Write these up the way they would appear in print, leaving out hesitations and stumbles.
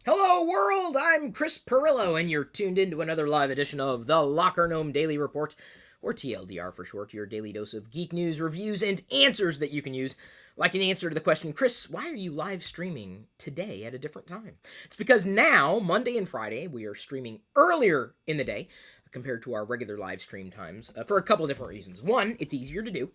Hello, world! I'm Chris Pirillo, and you're tuned into another live edition of the LockerGnome Daily Report, or TLDR for short, your daily dose of geek news, reviews, and answers that you can use. Like an answer to the question, Chris, why are you live streaming today at a different time? It's because now, Monday and Friday, we are streaming earlier in the day compared to our regular live stream times for a couple of different reasons. One, it's easier to do.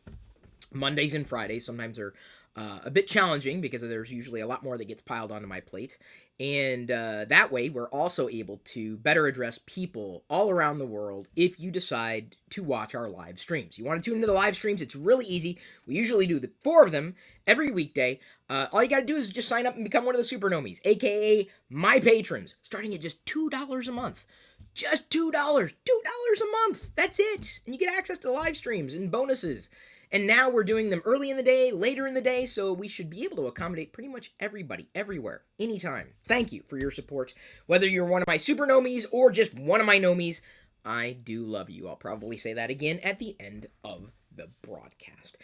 Mondays and Fridays sometimes are a bit challenging because there's usually a lot more that gets piled onto my plate. And that way, we're also able to better address people all around the world if you decide to watch our live streams. You want to tune into the live streams? It's really easy. We usually do the 4 of them every weekday. All you got to do is just sign up and become one of the Supernomies, aka my patrons, starting at just $2 a month. Just $2. $2 a month. That's it. And you get access to live streams and bonuses. And now we're doing them early in the day, later in the day, so we should be able to accommodate pretty much everybody, everywhere, anytime. Thank you for your support. Whether you're one of my super nomies or just one of my nomies, I do love you. I'll probably say that again at the end of the broadcast.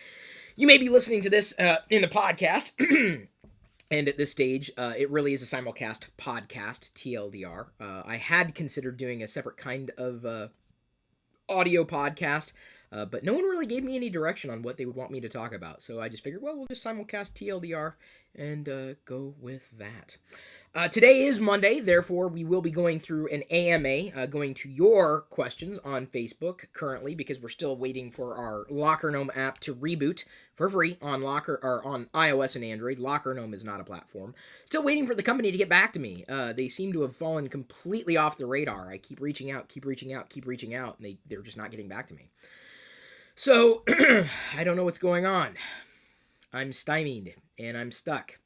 You may be listening to this in the podcast, and at this stage, it really is a simulcast podcast, TLDR. I had considered doing a separate kind of audio podcast, but no one really gave me any direction on what they would want me to talk about. So I just figured, well, we'll just simulcast TLDR and go with that. Today is Monday, therefore we will be going through an AMA, going to your questions on Facebook currently, because we're still waiting for our LockerGnome app to reboot for free on on iOS and Android. LockerGnome is not a platform. Still waiting for the company to get back to me. They seem to have fallen completely off the radar. I keep reaching out, and they're just not getting back to me. So, I don't know what's going on. I'm stymied, and I'm stuck.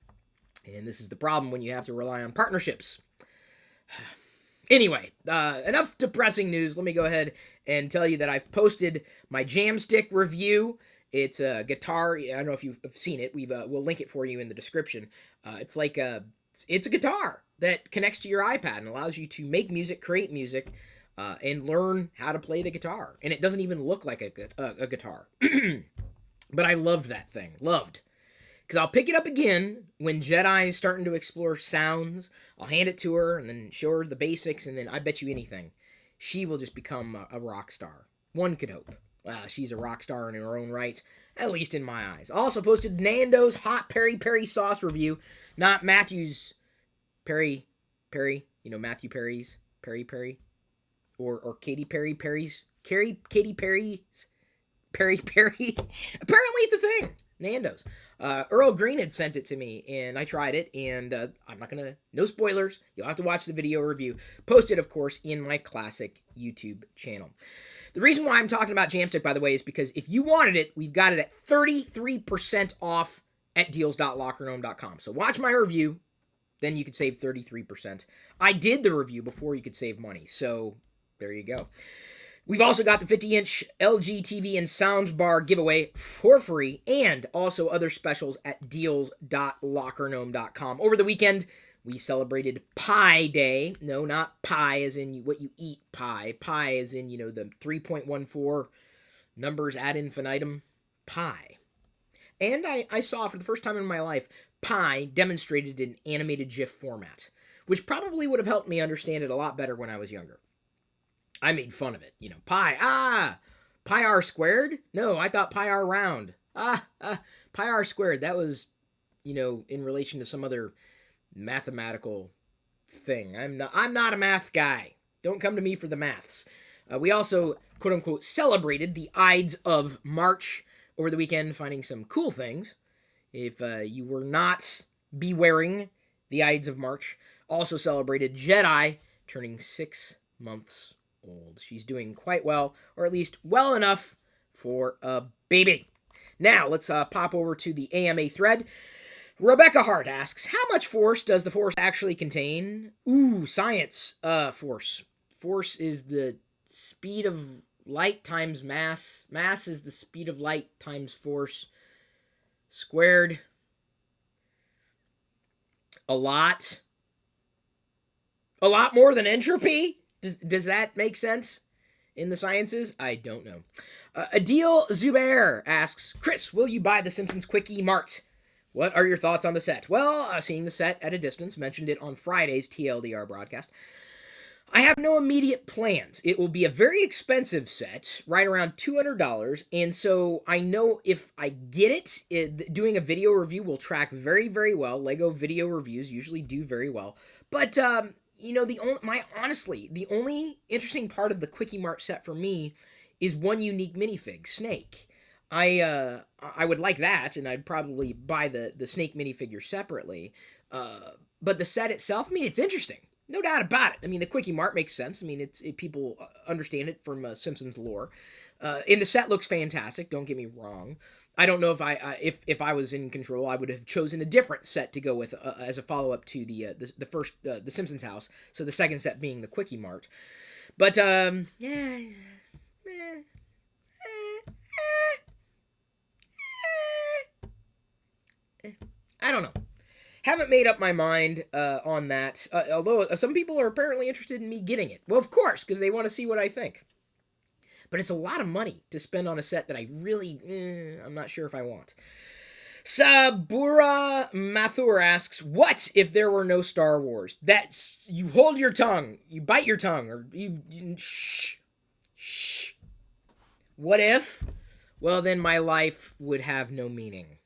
And this is the problem when you have to rely on partnerships. Anyway, enough depressing news. Let me go ahead and tell you that I've posted my Jamstik review. It's a guitar. I don't know if you've seen it. We'll link it for you in the description. It's a guitar that connects to your iPad and allows you to make music, create music, and learn how to play the guitar. And it doesn't even look like a guitar. But I loved that thing. Loved. Because I'll pick it up again when Jedi's starting to explore sounds. I'll hand it to her and then show her the basics, and then I bet you anything, she will just become a rock star. One could hope. She's a rock star in her own right, at least in my eyes. Also posted Nando's hot Peri sauce review. Not Matthew's Peri, Matthew Perry's Peri. Or Katy Perry's Katy Perry's Peri. Apparently it's a thing. Nando's. Earl Green had sent it to me, and I tried it, and I'm not gonna, no spoilers, you'll have to watch the video review, posted, of course, in my classic YouTube channel. The reason why I'm talking about Jamstik, by the way, is because if you wanted it, we've got it at 33% off at deals.lockergnome.com. So watch my review, then you could save 33%. I did the review before you could save money, so there you go. We've also got the 50-inch LG TV and soundbar giveaway for free, and also other specials at deals.lockergnome.com. Over the weekend, we celebrated Pi Day. No, not pie as in what you eat pie. Pi as in, the 3.14 numbers ad infinitum. Pi. And I saw for the first time in my life, Pi demonstrated in animated GIF format, which probably would have helped me understand it a lot better when I was younger. I made fun of it. Pi r squared? No, I thought pi r round. Pi r squared. That was, in relation to some other mathematical thing. I'm not a math guy. Don't come to me for the maths. We also, quote unquote, celebrated the Ides of March over the weekend, finding some cool things. If you were not wearing the Ides of March, also celebrated Jedi turning 6 months old. She's doing quite well, or at least well enough for a baby. Now, let's pop over to the AMA thread. Rebecca Hart asks, how much force does the force actually contain? Ooh, science. Force. Force is the speed of light times mass. Mass is the speed of light times force squared. A lot more than entropy? Does that make sense in the sciences? I don't know. Adil Zubair asks, Chris, will you buy the Simpsons Quickie marked What are your thoughts on the set? Well, seeing the set at a distance, mentioned it on Friday's TLDR broadcast. I have no immediate plans. It will be a very expensive set, right around $200, and so I know if I get doing a video review will track very, very well. Lego video reviews usually do very well, but honestly, the only interesting part of the Quickie Mart set for me is one unique minifig, Snake. I would like that, and I'd probably buy the Snake minifigure separately. But the set itself, I mean, it's interesting. No doubt about it. I mean, the Quickie Mart makes sense. I mean, people understand it from Simpsons lore. And the set looks fantastic. Don't get me wrong. I don't know if I was in control, I would have chosen a different set to go with as a follow up to the first the Simpsons house. So the second set being the Quickie Mart. But yeah, I don't know. Haven't made up my mind on that, although some people are apparently interested in me getting it. Well, of course, because they want to see what I think. But it's a lot of money to spend on a set that I really, I'm not sure if I want. Sabura Mathur asks, what if there were no Star Wars? That's, you hold your tongue, you bite your tongue, or shh. What if? Well, then my life would have no meaning.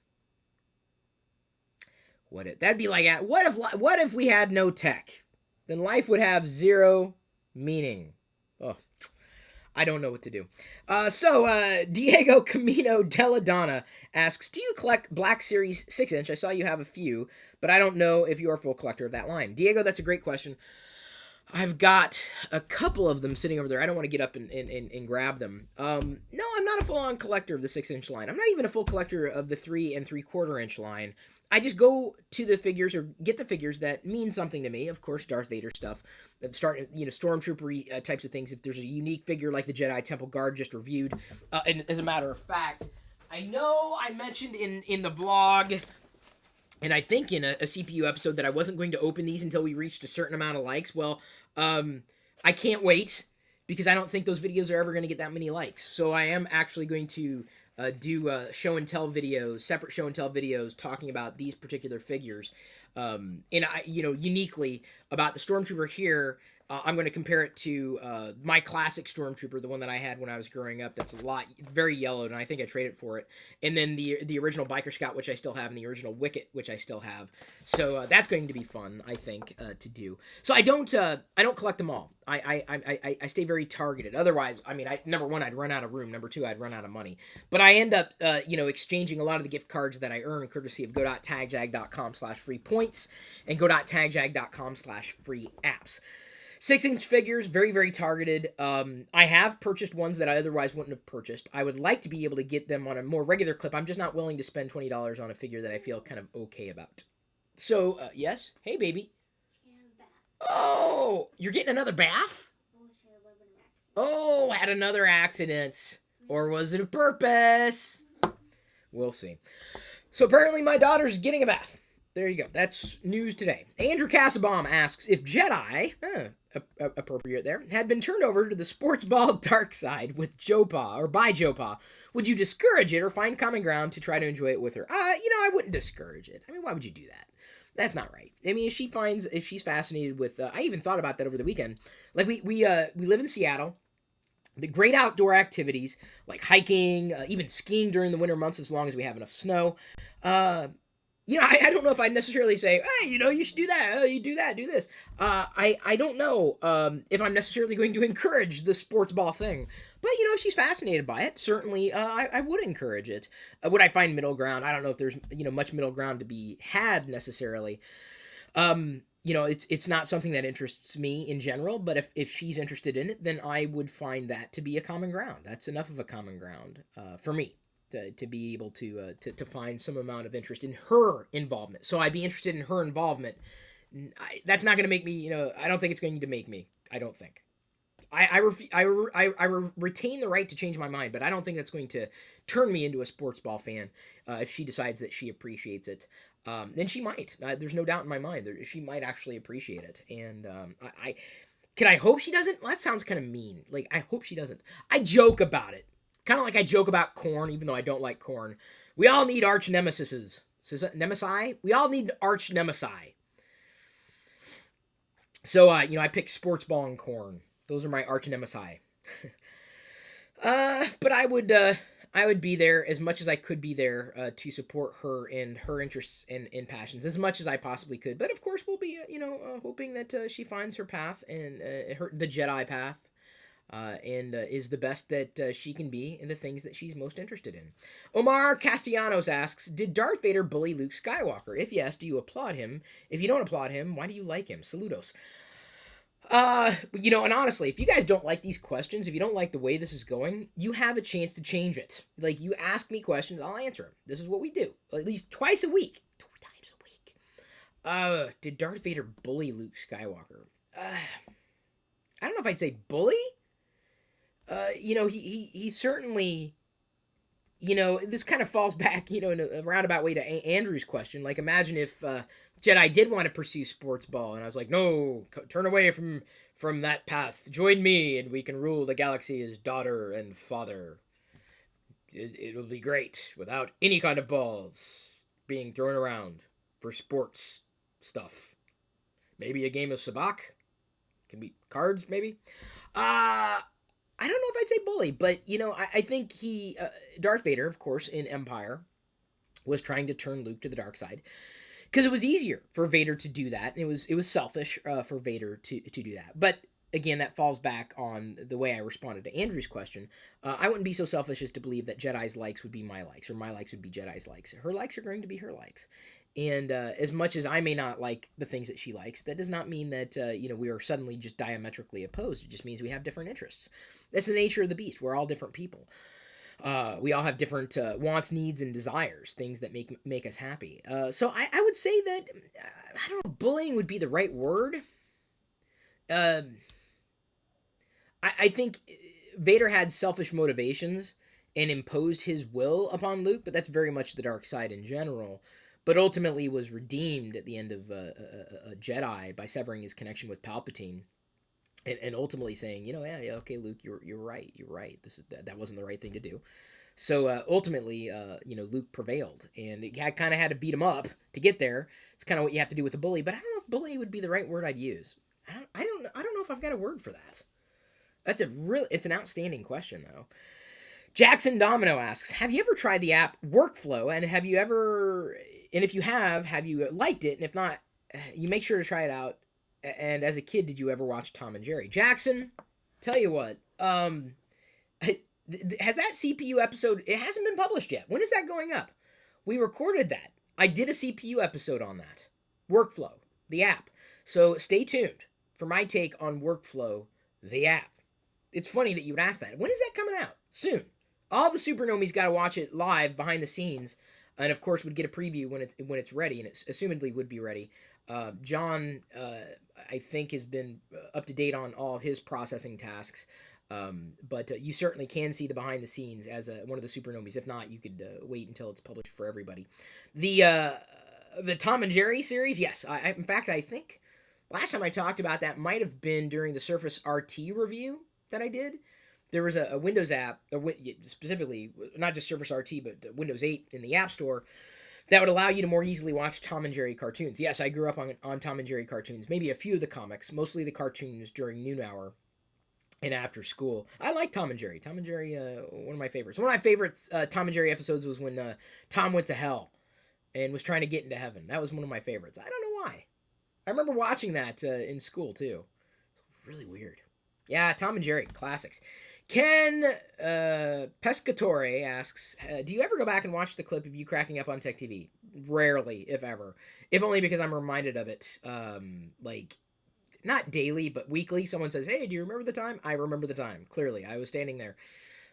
That'd be like, what if we had no tech? Then life would have zero meaning. Oh, I don't know what to do. Diego Camino Deladonna asks, do you collect Black Series 6-inch? I saw you have a few, but I don't know if you're a full collector of that line. Diego, that's a great question. I've got a couple of them sitting over there. I don't want to get up and grab them. No, I'm not a full-on collector of the 6-inch line. I'm not even a full collector of the 3 3/4-inch line. I just go to the figures or get the figures that mean something to me. Of course, Darth Vader stuff, stormtrooper types of things. If there's a unique figure like the Jedi Temple Guard just reviewed, and as a matter of fact, I know I mentioned in the vlog, and I think in a CPU episode, that I wasn't going to open these until we reached a certain amount of likes. Well, I can't wait, because I don't think those videos are ever going to get that many likes. So I am actually going to do show and tell videos, separate show and tell videos talking about these particular figures. And uniquely about the Stormtrooper here, I'm going to compare it to my classic Stormtrooper, the one that I had when I was growing up. That's very yellowed, and I think I traded for it. And then the original Biker Scout, which I still have, and the original Wicket, which I still have. So that's going to be fun, I think, to do. So I don't collect them all. I stay very targeted. Otherwise, I mean, number one, I'd run out of room. Number two, I'd run out of money. But I end up, exchanging a lot of the gift cards that I earn courtesy of go.tagjag.com/free points and go.tagjag.com/free apps. 6-inch figures, very, very targeted. I have purchased ones that I otherwise wouldn't have purchased. I would like to be able to get them on a more regular clip. I'm just not willing to spend $20 on a figure that I feel kind of okay about. So, yes? Hey, baby. Oh, you're getting another bath? Oh, had another accident. Or was it a purpose? We'll see. So apparently my daughter's getting a bath. There you go. That's news today. Andrew Casabom asks, if Jedi, appropriate there, had been turned over to the sports ball dark side with Jopa, or by Jopa, would you discourage it or find common ground to try to enjoy it with her? I wouldn't discourage it. I mean, why would you do that? That's not right. I mean, if she's fascinated with, I even thought about that over the weekend. Like, we live in Seattle. The great outdoor activities, like hiking, even skiing during the winter months, as long as we have enough snow. I don't know if I'd necessarily say, hey, you should do that. Oh, you do that, do this. I don't know if I'm necessarily going to encourage the sports ball thing. But, if she's fascinated by it, certainly I would encourage it. Would I find middle ground? I don't know if there's, much middle ground to be had necessarily. It's not something that interests me in general, but if she's interested in it, then I would find that to be a common ground. That's enough of a common ground for me. To be able to find some amount of interest in her involvement. So I'd be interested in her involvement. That's not going to make me, I don't think it's going to make me. I don't think. I retain the right to change my mind, but I don't think that's going to turn me into a sports ball fan if she decides that she appreciates it. Then she might. There's no doubt in my mind. She might actually appreciate it. And can I hope she doesn't? Well, that sounds kind of mean. Like, I hope she doesn't. I joke about it. Kind of like I joke about corn, even though I don't like corn. We all need arch nemesises. Nemesis? We all need arch nemesis. So, I picked sports ball and corn. Those are my arch nemesis. But I would be there as much as I could be there to support her and her interests and passions as much as I possibly could. But of course, we'll be hoping that she finds her path and the Jedi path, and is the best that she can be in the things that she's most interested in. Omar Castellanos asks, did Darth Vader bully Luke Skywalker? If yes, do you applaud him? If you don't applaud him, why do you like him? Saludos. And honestly, if you guys don't like these questions, if you don't like the way this is going, you have a chance to change it. Like, you ask me questions, I'll answer them. This is what we do. At least twice a week. 2 times a week. Did Darth Vader bully Luke Skywalker? I don't know if I'd say bully. He certainly, this kind of falls back, in a roundabout way to Andrew's question. Like, imagine if Jedi did want to pursue sports ball, and I was like, no, turn away from that path. Join me, and we can rule the galaxy as daughter and father. It'll be great without any kind of balls being thrown around for sports stuff. Maybe a game of sabacc. Can be cards, maybe. I don't know if I'd say bully, but, I think Darth Vader, of course, in Empire, was trying to turn Luke to the dark side. Because it was easier for Vader to do that, and it was selfish for Vader to do that. But, again, that falls back on the way I responded to Andrew's question. I wouldn't be so selfish as to believe that Jedi's likes would be my likes, or my likes would be Jedi's likes. Her likes are going to be her likes. And as much as I may not like the things that she likes, that does not mean that, we are suddenly just diametrically opposed. It just means we have different interests. That's the nature of the beast. We're all different people. We all have different wants, needs, and desires, things that make us happy. So I would say that, I don't know, bullying would be the right word. I think Vader had selfish motivations and imposed his will upon Luke, but that's very much the dark side in general. But ultimately was redeemed at the end of a Jedi by severing his connection with Palpatine. And ultimately saying, yeah, okay, Luke, you're right. That wasn't the right thing to do. So ultimately, Luke prevailed, and it kind of had to beat him up to get there. It's kind of what you have to do with a bully, but I don't know if bully would be the right word I'd use. I don't know if I've got a word for that. It's an outstanding question though. Jackson Domino asks, have you ever tried the app Workflow, and if you have you liked it? And if not, you make sure to try it out. And as a kid, did you ever watch Tom and Jerry? Jackson, tell you what, has that CPU episode, it hasn't been published yet. When is that going up? We recorded that. I did a CPU episode on that. Workflow, the app. So stay tuned for my take on Workflow, the app. It's funny that you would ask that. When is that coming out? Soon. All the Supernomies got to watch it live behind the scenes, and of course would get a preview when it's ready, and it assumedly would be ready. John, I think, has been up to date on all of his processing tasks, but you certainly can see the behind the scenes as one of the Supernomies. If not, you could wait until it's published for everybody. The Tom and Jerry series, yes. In fact, I think last time I talked about that might have been during the Surface RT review that I did. There was a Windows app, specifically, not just Surface RT, but Windows 8 in the App Store, that would allow you to more easily watch Tom and Jerry cartoons. Yes, I grew up on Tom and Jerry cartoons, maybe a few of the comics, mostly the cartoons during noon hour and after school. I like Tom and Jerry. Tom and Jerry, one of my favorites. One of my favorite Tom and Jerry episodes was when Tom went to hell and was trying to get into heaven. That was one of my favorites. I don't know why. I remember watching that in school, too. It's really weird. Yeah, Tom and Jerry, classics. Ken Pescatore asks, do you ever go back and watch the clip of you cracking up on Tech TV? Rarely, if ever. If only because I'm reminded of it, not daily, but weekly. Someone says, hey, do you remember the time? I remember the time. Clearly, I was standing there.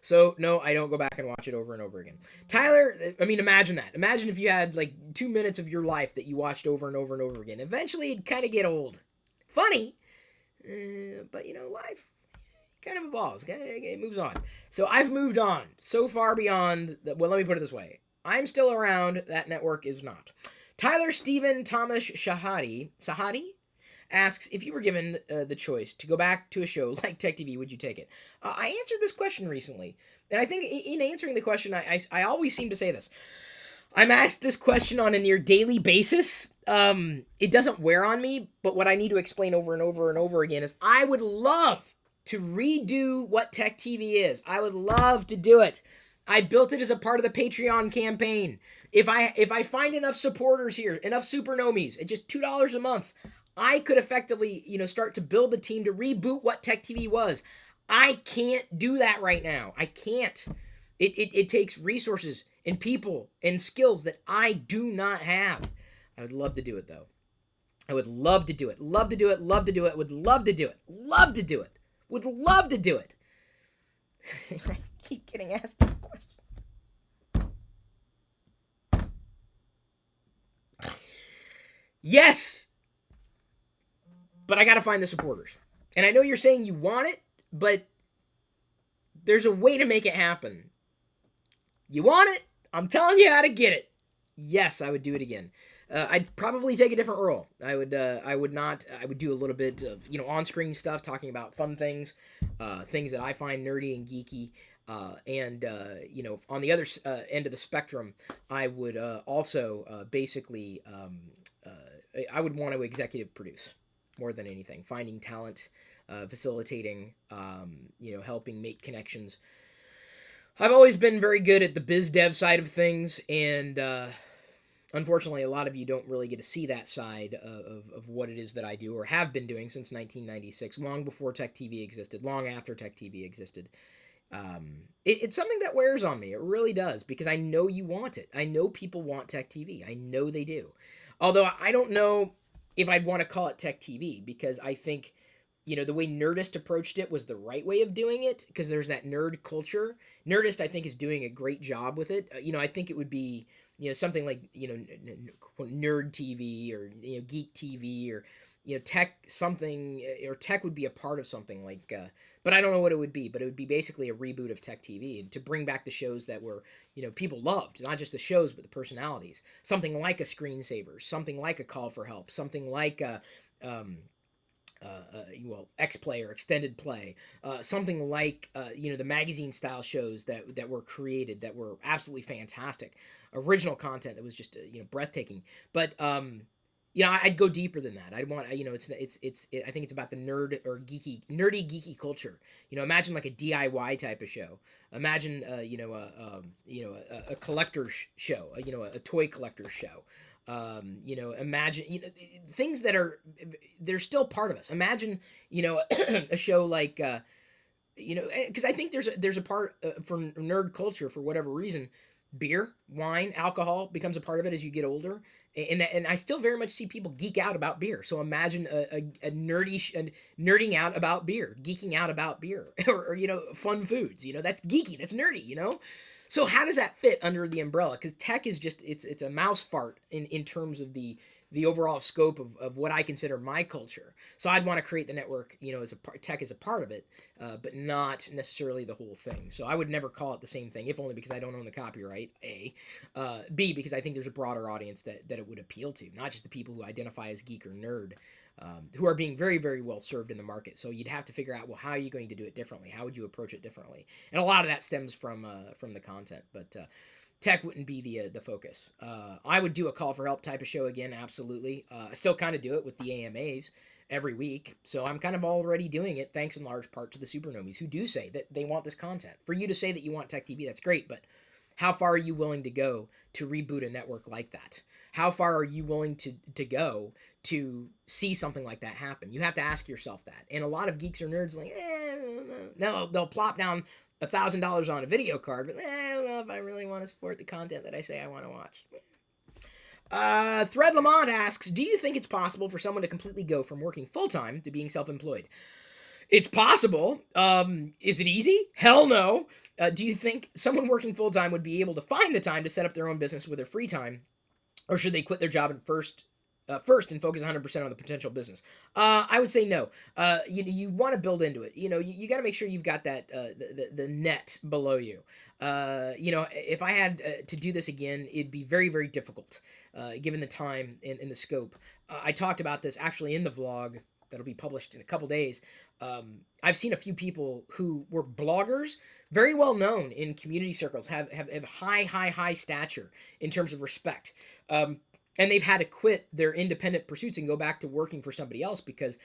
So, no, I don't go back and watch it over and over again. Tyler, imagine that. Imagine if you had, 2 minutes of your life that you watched over and over and over again. Eventually, it'd kind of get old. Funny, but, life kind of evolves. It moves on. So I've moved on so far beyond that. Well, let me put it this way. I'm still around. That network is not. Tyler Stephen Thomas Sahadi asks, if you were given the choice to go back to a show like Tech TV, would you take it? I answered this question recently. And I think in answering the question, I always seem to say this. I'm asked this question on a near daily basis. It doesn't wear on me, but what I need to explain over and over and over again is I would love to redo what Tech TV is. I would love to do it. I built it as a part of the Patreon campaign. If I find enough supporters here, enough supernomies at just $2 a month, I could effectively, start to build the team to reboot what Tech TV was. I can't do that right now. I can't. It takes resources and people and skills that I do not have. I would love to do it though. I would love to do it. Love to do it. Love to do it. Would love to do it. Love to do it. Would love to do it. I keep getting asked this question. Yes, but I got to find the supporters. And I know you're saying you want it, but there's a way to make it happen. You want it? I'm telling you how to get it. Yes, I would do it again. I'd probably take a different role. I would do a little bit of, on-screen stuff, talking about fun things, things that I find nerdy and geeky. On the other end of the spectrum, I would also basically, I would want to executive produce more than anything, finding talent, facilitating, helping make connections. I've always been very good at the biz dev side of things, and unfortunately, a lot of you don't really get to see that side of what it is that I do or have been doing since 1996, long before Tech TV existed, long after Tech TV existed. It's something that wears on me. It really does, because I know you want it. I know people want Tech TV. I know they do. Although I don't know if I'd want to call it Tech TV, because I think, the way Nerdist approached it was the right way of doing it, because there's that nerd culture. Nerdist, I think, is doing a great job with it. I think it would be, something like, Nerd TV or, Geek TV or, Tech something, or Tech would be a part of something like, but I don't know what it would be, but it would be basically a reboot of Tech TV, and to bring back the shows that were, people loved, not just the shows, but the personalities. Something like a Screensaver, something like a Call for Help, something like a, X Play or Extended Play, something like the magazine style shows that were created that were absolutely fantastic, original content that was just breathtaking. But I'd go deeper than that. I'd want I think it's about the nerdy geeky culture. Imagine like a DIY type of show. Imagine a collector's show, a toy collector's show. Imagine things that they're still part of us. Imagine a show like because I think there's a part for nerd culture, for whatever reason. Beer, wine, alcohol becomes a part of it as you get older, and I still very much see people geek out about beer. So imagine a nerding out about beer, geeking out about beer, or fun foods. That's geeky, that's nerdy. So how does that fit under the umbrella? Because tech is just it's a mouse fart in terms of the overall scope of what I consider my culture. So I'd want to create the network, as tech as a part of it, but not necessarily the whole thing. So I would never call it the same thing, if only because I don't own the copyright, A. B, because I think there's a broader audience that it would appeal to, not just the people who identify as geek or nerd, who are being very, very well served in the market. So you'd have to figure out, well, how are you going to do it differently? How would you approach it differently? And a lot of that stems from the content, but tech wouldn't be the focus. I would do a call for help type of show again, absolutely. I still kind of do it with the AMAs every week, so I'm kind of already doing it thanks in large part to the supernomies who do say that they want this content. For you to say that you want Tech TV, that's great, but how far are you willing to go to reboot a network like that? How far are you willing to go to see something like that happen? You have to ask yourself that. And a lot of geeks or nerds like, no, they'll plop down $1,000 on a video card, but I don't know if I really want to support the content that I say I want to watch. Thread Lamont asks, do you think it's possible for someone to completely go from working full-time to being self-employed? It's possible. Is it easy? Hell no. Do you think someone working full-time would be able to find the time to set up their own business with their free time? Or should they quit their job and first and focus 100% on the potential business? I would say no. You want to build into it. You got to make sure you've got that the net below you. If I had to do this again, it'd be very, very difficult, given the time and the scope. I talked about this actually in the vlog that'll be published in a couple days. I've seen a few people who were bloggers, very well known in community circles, have high stature in terms of respect. And they've had to quit their independent pursuits and go back to working for somebody else because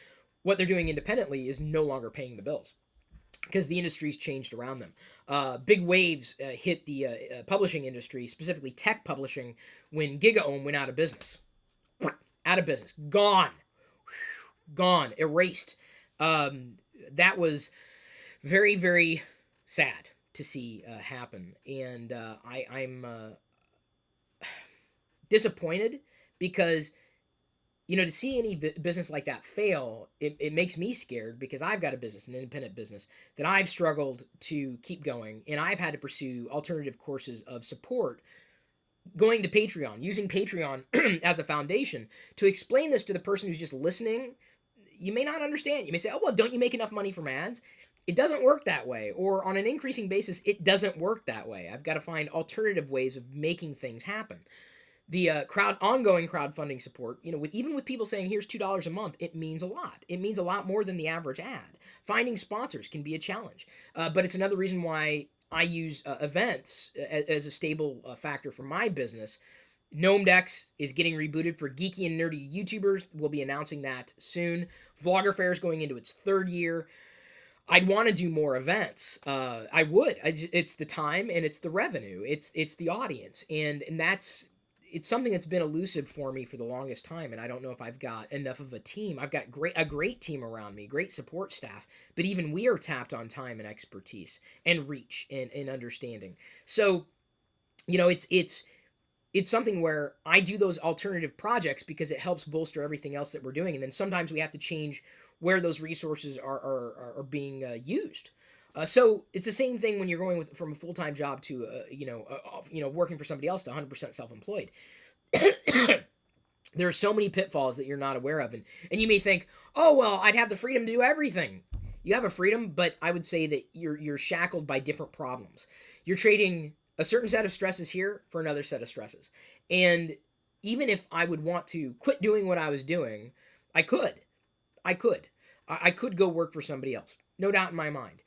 what they're doing independently is no longer paying the bills because the industry's changed around them. Big waves hit the publishing industry, specifically tech publishing, when GigaOM went out of business. Out of business. Gone. Gone. Erased. That was very, very sad to see happen. And I'm disappointed because, to see any business like that fail, it makes me scared because I've got a business, an independent business, that I've struggled to keep going. And I've had to pursue alternative courses of support, going to Patreon, using Patreon as a foundation to explain this to the person who's just listening. You may not understand. You may say, oh, well, don't you make enough money from ads? It doesn't work that way. Or on an increasing basis, it doesn't work that way. I've got to find alternative ways of making things happen. The ongoing crowdfunding support, even with people saying, here's $2 a month, it means a lot. It means a lot more than the average ad. Finding sponsors can be a challenge. But it's another reason why I use events as a stable factor for my business. GnomeDex is getting rebooted for geeky and nerdy YouTubers. We'll be announcing that soon. Vlogger Fair is going into its third year. I'd want to do more events. I would. It's the time and it's the revenue. It's the audience, and it's something that's been elusive for me for the longest time, and I don't know if I've got enough of a team. I've got a great team around me, great support staff, but even we are tapped on time and expertise and reach and understanding. So, it's something where I do those alternative projects because it helps bolster everything else that we're doing. And then sometimes we have to change where those resources are being used. So it's the same thing when you're going from a full-time job to, working for somebody else to 100% self-employed. There are so many pitfalls that you're not aware of. And you may think, oh, well, I'd have the freedom to do everything. You have a freedom, but I would say that you're shackled by different problems. You're trading a certain set of stresses here for another set of stresses. And even if I would want to quit doing what I was doing, I could. I could go work for somebody else. No doubt in my mind.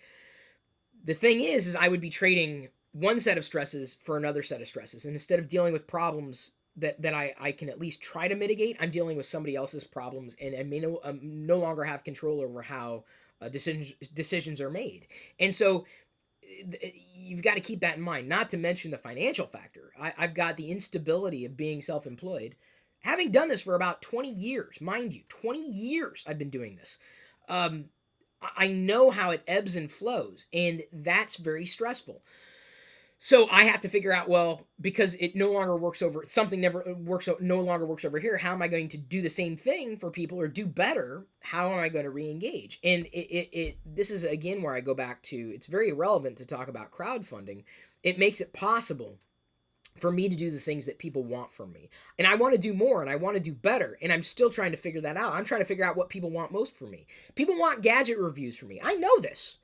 The thing is I would be trading one set of stresses for another set of stresses. And instead of dealing with problems that I can at least try to mitigate, I'm dealing with somebody else's problems and may no longer have control over how decisions are made. And so you've got to keep that in mind, not to mention the financial factor. I've got the instability of being self-employed, having done this for about 20 years, mind you, 20 years I've been doing this. I know how it ebbs and flows, and that's very stressful. So I have to figure out, well, because it no longer works over, something no longer works over here, how am I going to do the same thing for people or do better? How am I going to re-engage? And this is, again, where I go back to, it's very relevant to talk about crowdfunding. It makes it possible for me to do the things that people want from me. And I want to do more and I want to do better. And I'm still trying to figure that out. I'm trying to figure out what people want most from me. People want gadget reviews from me. I know this.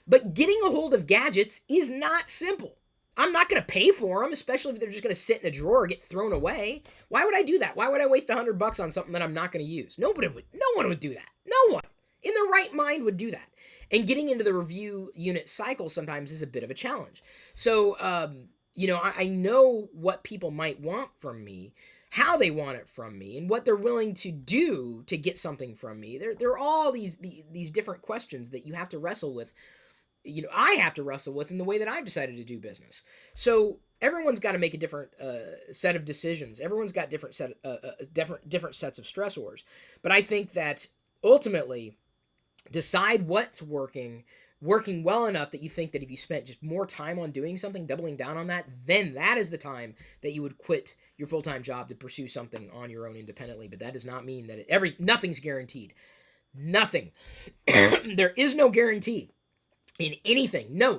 But getting a hold of gadgets is not simple. I'm not going to pay for them, especially if they're just going to sit in a drawer or get thrown away. Why would I do that? Why would I waste $100 on something that I'm not going to use? No one would do that. No one in their right mind would do that. And getting into the review unit cycle sometimes is a bit of a challenge. So, I know what people might want from me, how they want it from me, and what they're willing to do to get something from me. There are all these different questions that you have to wrestle with. I have to wrestle with in the way that I've decided to do business. So everyone's got to make a different set of decisions. Everyone's got different sets of stressors. But I think that ultimately, decide what's working well enough that you think that if you spent just more time on doing something, doubling down on that, then that is the time that you would quit your full-time job to pursue something on your own independently. But that does not mean that nothing's guaranteed. Nothing. There is no guarantee in anything. No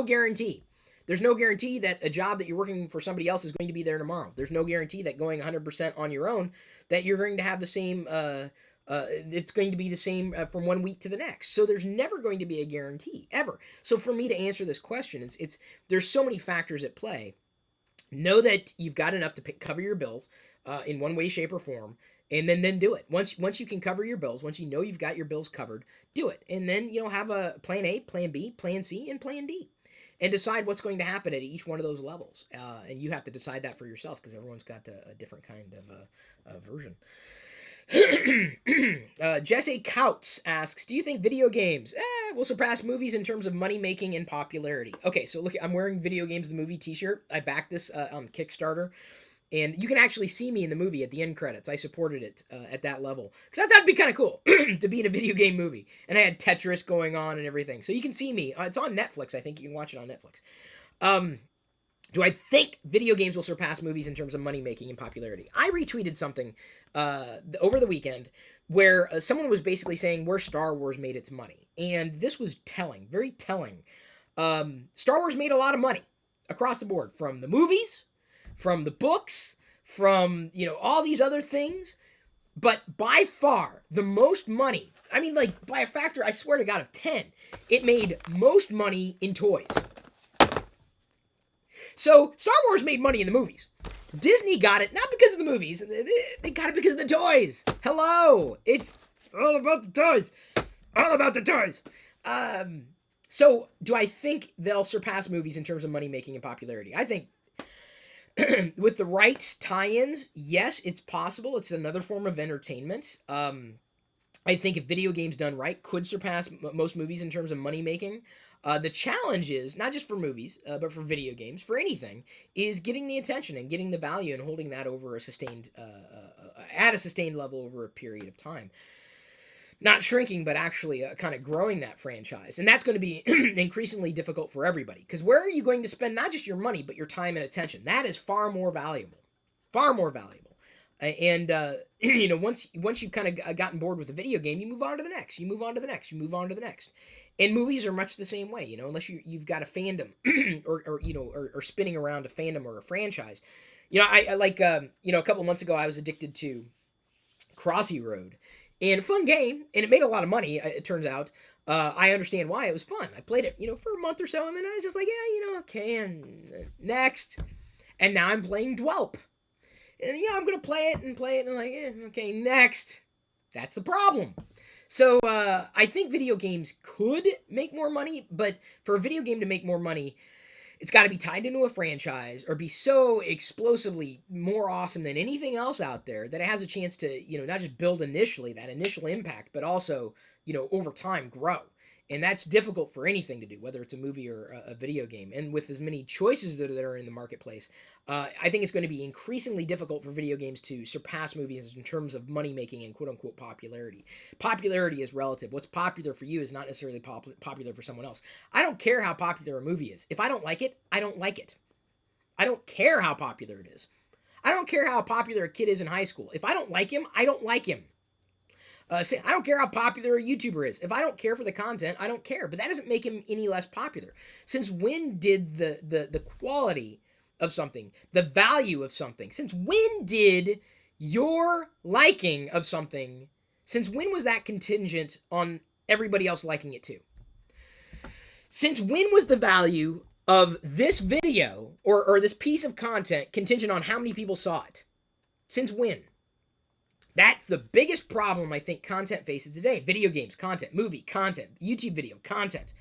guarantee. There's no guarantee that a job that you're working for somebody else is going to be there tomorrow. There's no guarantee that going 100% on your own that you're going to have the same it's going to be the same from one week to the next. So there's never going to be a guarantee, ever. So for me to answer this question, there's so many factors at play. Know that you've got enough to cover your bills in one way, shape, or form. And then do it. Once you can cover your bills, once you know you've got your bills covered, do it. And then, have a plan A, plan B, plan C, and plan D. And decide what's going to happen at each one of those levels. And you have to decide that for yourself because everyone's got a different kind of version. Jesse Couts asks, do you think video games will surpass movies in terms of money making and popularity? Okay, so look, I'm wearing Video Games the Movie t-shirt. I backed this on Kickstarter. And you can actually see me in the movie at the end credits. I supported it at that level. Because I thought it'd be kind of cool to be in a video game movie. And I had Tetris going on and everything. So you can see me. It's on Netflix. I think you can watch it on Netflix. Do I think video games will surpass movies in terms of money making and popularity? I retweeted something over the weekend where someone was basically saying where Star Wars made its money. And this was telling, very telling. Star Wars made a lot of money across the board from the movies, from the books, from, all these other things. But by far, the most money, I mean, like, by a factor, I swear to God, of 10, it made most money in toys. So, Star Wars made money in the movies. Disney got it, not because of the movies. They got it because of the toys. Hello. It's all about the toys. All about the toys. So, do I think they'll surpass movies in terms of money making and popularity? I think with the right tie-ins, yes, it's possible. It's another form of entertainment. I think if video games done right could surpass most movies in terms of money making. The challenge is, not just for movies, but for video games, for anything, is getting the attention and getting the value and holding that over a sustained, at a sustained level over a period of time. Not shrinking, but actually kind of growing that franchise. And that's going to be increasingly difficult for everybody. Because where are you going to spend not just your money, but your time and attention? That is far more valuable. Far more valuable. And, once you've kind of gotten bored with a video game, you move on to the next. You move on to the next. You move on to the next. And movies are much the same way, unless you've got a fandom or spinning around a fandom or a franchise. I like, a couple of months ago, I was addicted to Crossy Road. And fun game, and it made a lot of money, it turns out. I understand why. It was fun. I played it, for a month or so, and then I was just like, yeah, okay, and next. And now I'm playing Dwelp. And, I'm going to play it, and I'm like, okay, next. That's the problem. So, I think video games could make more money, but for a video game to make more money, it's got to be tied into a franchise or be so explosively more awesome than anything else out there that it has a chance to, not just build initially, that initial impact, but also, over time grow. And that's difficult for anything to do, whether it's a movie or a video game. And with as many choices that are in the marketplace, I think it's going to be increasingly difficult for video games to surpass movies in terms of money making and quote unquote popularity. Popularity is relative. What's popular for you is not necessarily popular for someone else. I don't care how popular a movie is. If I don't like it, I don't like it. I don't care how popular it is. I don't care how popular a kid is in high school. If I don't like him, I don't like him. I don't care how popular a YouTuber is. If I don't care for the content, I don't care. But that doesn't make him any less popular. Since when did the quality of something, the value of something, since when did your liking of something, since when was that contingent on everybody else liking it too? Since when was the value of this video or this piece of content contingent on how many people saw it? Since when? That's the biggest problem I think content faces today. Video games, content, movie, content, YouTube video, content.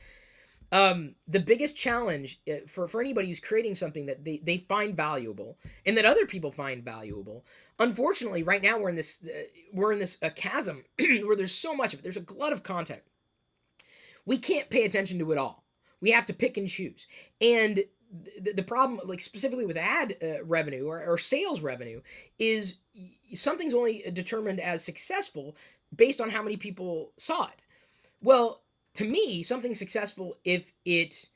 The biggest challenge for anybody who's creating something that they find valuable and that other people find valuable, unfortunately, right now we're in this chasm where there's so much of it. There's a glut of content. We can't pay attention to it all. We have to pick and choose. And the problem, like specifically with ad revenue or sales revenue, is something's only determined as successful based on how many people saw it. Well, to me, something's successful if it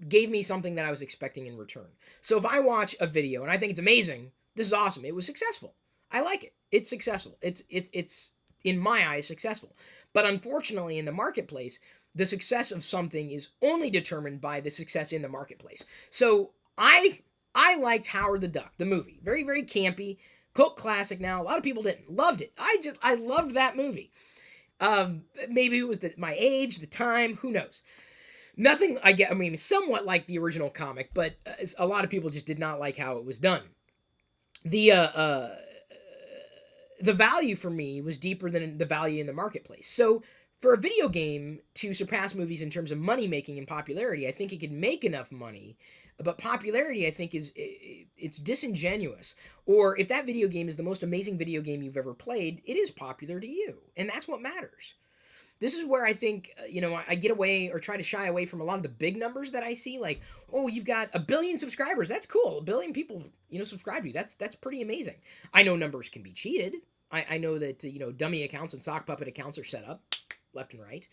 gave me something that I was expecting in return. So if I watch a video and I think it's amazing, this is awesome. It was successful. I like it. It's successful. It's in my eyes successful. But unfortunately, in the marketplace, the success of something is only determined by the success in the marketplace. So I liked Howard the Duck, the movie. Very, very campy, cult classic now. A lot of people didn't. Loved it. I loved that movie. Maybe it was my age, the time, who knows. Nothing, somewhat like the original comic, but a lot of people just did not like how it was done. The the value for me was deeper than the value in the marketplace. So for a video game to surpass movies in terms of money making and popularity, I think it could make enough money, but popularity, I think, it's disingenuous. Or if that video game is the most amazing video game you've ever played, it is popular to you, and that's what matters. This is where I think, I get away or try to shy away from a lot of the big numbers that I see. Like, oh, you've got 1 billion subscribers. That's cool. 1 billion people, subscribe to you. That's pretty amazing. I know numbers can be cheated. I know that, dummy accounts and sock puppet accounts are set up left and right.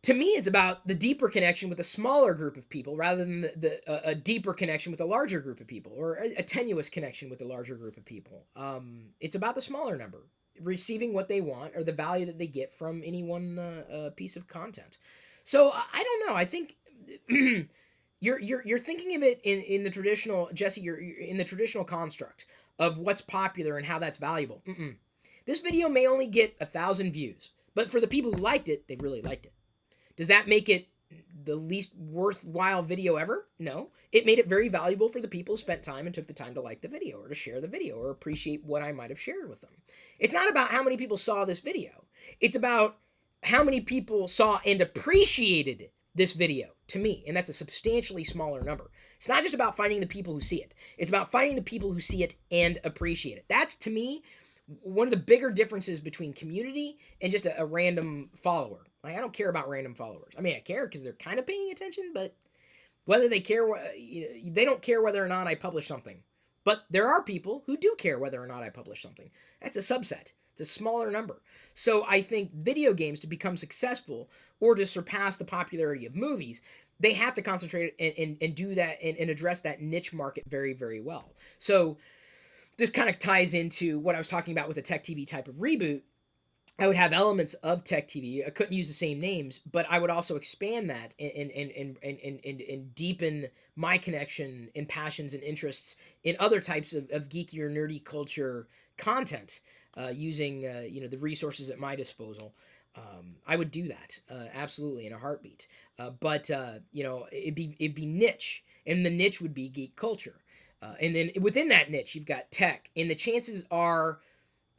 To me, it's about the deeper connection with a smaller group of people rather than a deeper connection with a larger group of people, or a tenuous connection with a larger group of people. It's about the smaller number receiving what they want or the value that they get from any one piece of content. So I don't know. I think you're thinking of it in the traditional, Jesse. You're in the traditional construct of what's popular and how that's valuable. This video may only get 1,000 views, but for the people who liked it, they really liked it. Does that make it the least worthwhile video ever? No. It made it very valuable for the people who spent time and took the time to like the video or to share the video or appreciate what I might have shared with them. It's not about how many people saw this video. It's about how many people saw and appreciated this video, to me, and that's a substantially smaller number. It's not just about finding the people who see it. It's about finding the people who see it and appreciate it. That's, to me, one of the bigger differences between community and just a random follower. Like, I don't care about random followers. I mean, I care because they're kind of paying attention, but whether they care, they don't care whether or not I publish something. But there are people who do care whether or not I publish something. That's a subset. It's a smaller number. So I think video games, to become successful or to surpass the popularity of movies, they have to concentrate and do that and address that niche market very, very well. So this kind of ties into what I was talking about with a Tech TV type of reboot. I would have elements of Tech TV. I couldn't use the same names, but I would also expand that and deepen my connection and passions and interests in other types of geeky or nerdy culture content using the resources at my disposal. I would do that absolutely in a heartbeat. But it'd be niche, and the niche would be geek culture. And then within that niche, you've got tech, and the chances are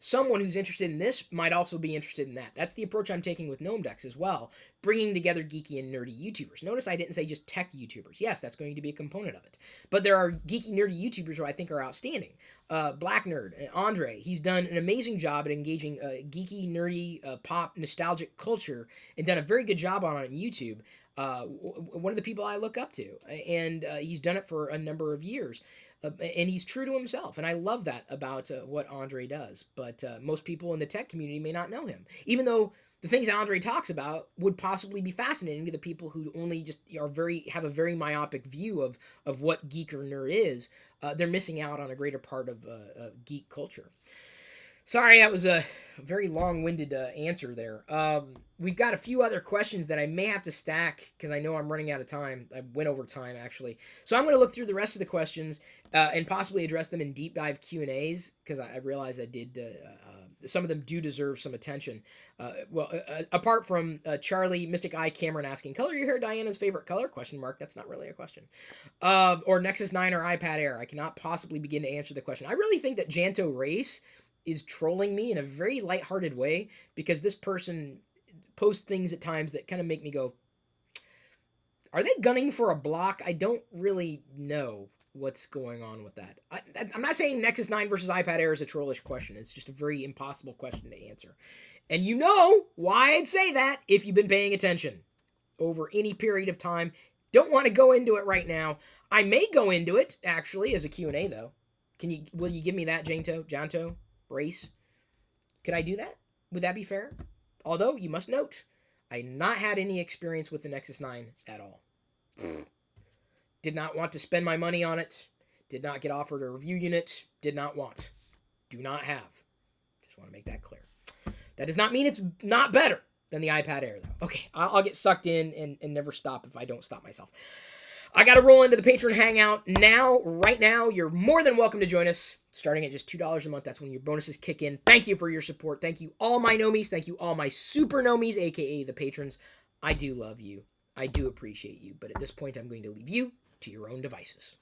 someone who's interested in this might also be interested in that. That's the approach I'm taking with Gnome Decks as well, bringing together geeky and nerdy YouTubers. Notice I didn't say just tech YouTubers. Yes, that's going to be a component of it. But there are geeky, nerdy YouTubers who I think are outstanding. Black Nerd, Andre, he's done an amazing job at engaging geeky, nerdy, pop, nostalgic culture and done a very good job on it on YouTube. One of the people I look up to, and he's done it for a number of years. And he's true to himself, and I love that about what Andre does. But most people in the tech community may not know him, even though the things Andre talks about would possibly be fascinating to the people who only just have a very myopic view of what geek or nerd is. They're missing out on a greater part of geek culture. Sorry, that was a very long-winded answer there. We've got a few other questions that I may have to stack because I know I'm running out of time. I went over time, actually. So I'm going to look through the rest of the questions and possibly address them in deep dive Q&As because I realize I did some of them do deserve some attention. Apart from Charlie, Mystic Eye, Cameron asking, color your hair Diana's favorite color? Question mark. That's not really a question. Or Nexus 9 or iPad Air. I cannot possibly begin to answer the question. I really think that Janto Race is trolling me in a very lighthearted way because this person posts things at times that kind of make me go, are they gunning for a block? I don't really know what's going on with that. I'm not saying Nexus 9 versus iPad Air is a trollish question. It's just a very impossible question to answer. And you know why I'd say that if you've been paying attention over any period of time. Don't want to go into it right now. I may go into it, actually, as a Q&A, though. Will you give me that, Janto? Race? Could I do that? Would that be fair? Although, you must note, I not had any experience with the Nexus 9 at all. Did not want to spend my money on it. Did not get offered a review unit. Did not want. Do not have. Just want to make that clear. That does not mean it's not better than the iPad Air, though. Okay, I'll get sucked in and never stop if I don't stop myself. I got to roll into the Patreon Hangout now. Right now, you're more than welcome to join us. Starting at just $2 a month, that's when your bonuses kick in. Thank you for your support. Thank you, all my Nomies. Thank you, all my super Nomies, a.k.a. the patrons. I do love you. I do appreciate you. But at this point, I'm going to leave you to your own devices.